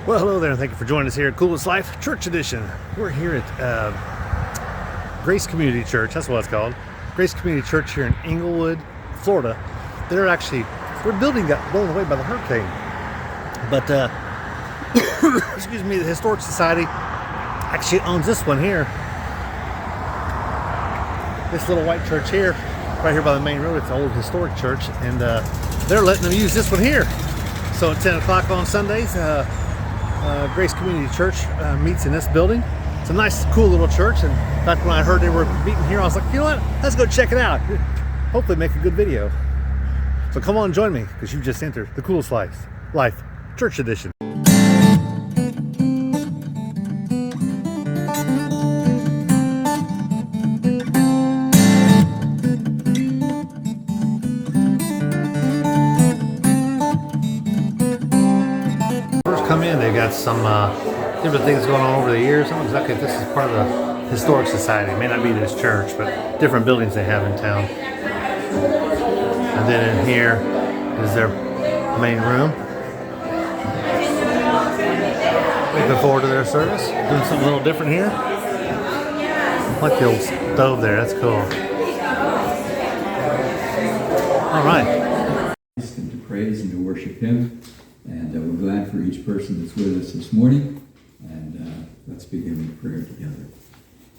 Well, hello there, and thank you for joining us here at Coolest Life Church Edition. We're here at Grace Community Church, that's what it's called. Grace Community Church here in Englewood, Florida. Their building got blown away by the hurricane. But, excuse me, the Historic Society actually owns this one here. This little white church here, right here by the main road. It's an old historic church, and they're letting them use this one here. So at 10 o'clock on Sundays, Grace Community Church meets in this building. It's a nice, cool little church. And in fact, when I heard they were meeting here, I was like, you know what? Let's go check it out. Hopefully make a good video. So come on, join me, because you've just entered the Coolest Life Church Edition. Come in, they got some different things going on over the years. I don't know exactly if this is part of the Historic Society. It may not be this church, but different buildings they have in town. And then in here is their main room. Looking forward to their service. Doing something a little different here. I like the old stove there, that's cool. All right. And to praise and to worship Him. And we're glad for each person that's with us this morning. And let's begin with prayer together.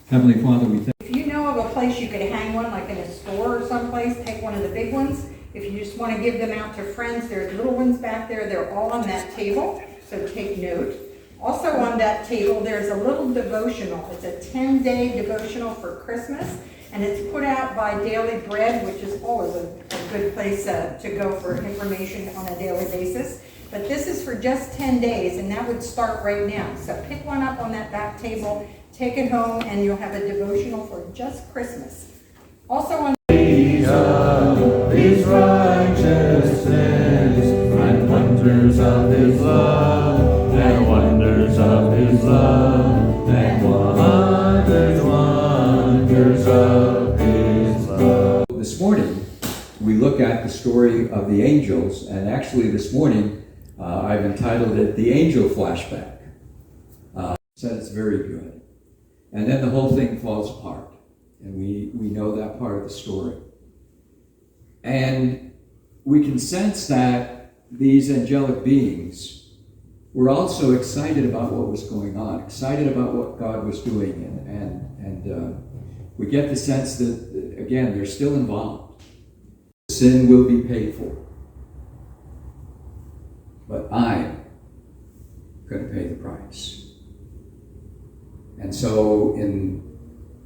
Heavenly Father, we thank you. If you know of a place you could hang one, like in a store or someplace, take one of the big ones. If you just want to give them out to friends, there's little ones back there. They're all on that table, so take note. Also on that table, there's a little devotional. It's a 10-day devotional for Christmas, and it's put out by Daily Bread, which is always a good place to go for information on a daily basis. But this is for just 10 days, and that would start right now. So pick one up on that back table, take it home, and you'll have a devotional for just Christmas. Also on His righteousness and wonders of His love, and wonders of His love, and wonders of His love. This morning, we look at the story of the angels, and actually this morning, I've entitled it The Angel Flashback. Said it's very good. And then the whole thing falls apart. And we know that part of the story. And we can sense that these angelic beings were also excited about what was going on, excited about what God was doing. And we get the sense that, again, they're still involved. Sin will be paid for. But I'm going to pay the price. And so, in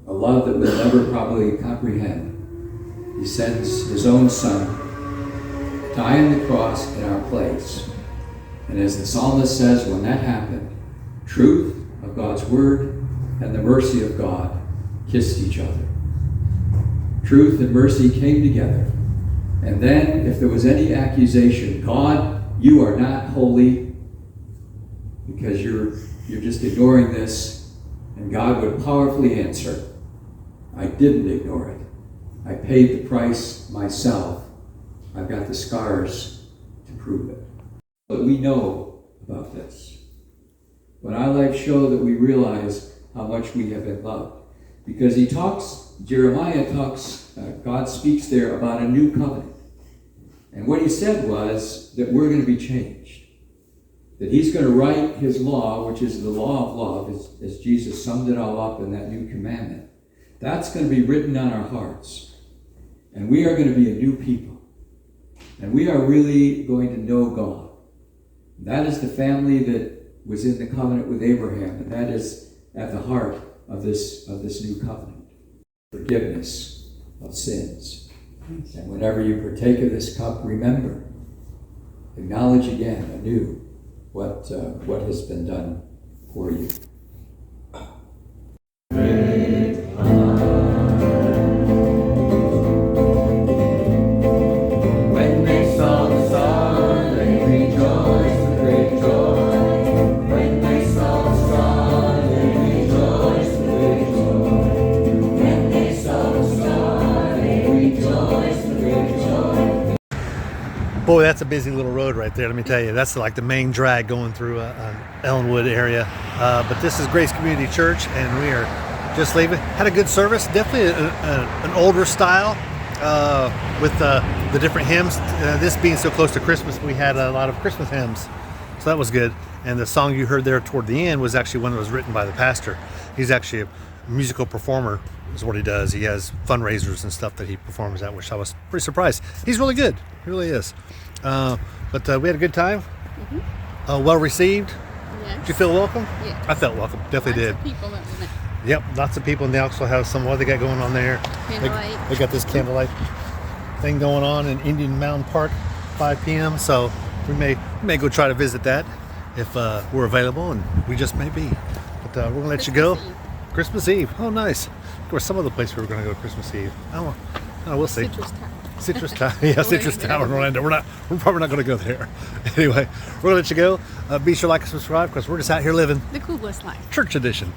a love that we'll never probably comprehend, He sends His own Son to die on the cross in our place. And as the psalmist says, when that happened, truth of God's Word and the mercy of God kissed each other. Truth and mercy came together. And then, if there was any accusation, God, you are not holy because you're just ignoring this, and God would powerfully answer, I didn't ignore it. I paid the price myself. I've got the scars to prove it. But we know about this. But our lives show that we realize how much we have been loved. Because Jeremiah talks, God speaks there about a new covenant. And what he said was that we're going to be changed. That He's going to write His law, which is the law of love, as Jesus summed it all up in that new commandment. That's going to be written on our hearts. And we are going to be a new people. And we are really going to know God. That is the family that was in the covenant with Abraham. And that is at the heart of this new covenant. Forgiveness of sins. And whenever you partake of this cup, remember, acknowledge again anew what has been done for you. When they saw the star, they rejoiced with great joy. When they saw the star, they rejoiced with great joy. When they saw the star, they rejoiced with great joy. Boy, that's that's a busy little road right there. Let me tell you, that's like the main drag going through Englewood area. But this is Grace Community Church, and we are just leaving. Had a good service. Definitely an older style with the different hymns. This being so close to Christmas, we had a lot of Christmas hymns, so that was good. And the song you heard there toward the end was actually one that was written by the pastor. He's actually a musical performer, is what he does. He has fundraisers and stuff that he performs at, which I was pretty surprised. He's really good. He really is. But we had a good time. Well received. Yes. Did you feel welcome? Yes. I felt welcome. Definitely Lots did. of people that we met. Yep, lots of people, and they also have some, what they got going on there. Candlelight. They got this candlelight thing going on in Indian Mountain Park, 5 p.m. So we may go try to visit that if we're available, and we just may be. But we're gonna let you go. Christmas Eve. Christmas Eve. Oh, nice. Of course, some other place we were gonna go Christmas Eve. Oh, we'll see. Citrus Tower. Citrus Tower. Yeah, Citrus Tower in Orlando. We're probably not going to go there. Anyway, we're going to let you go. Be sure to like and subscribe because we're just out here living The coolest life. church edition.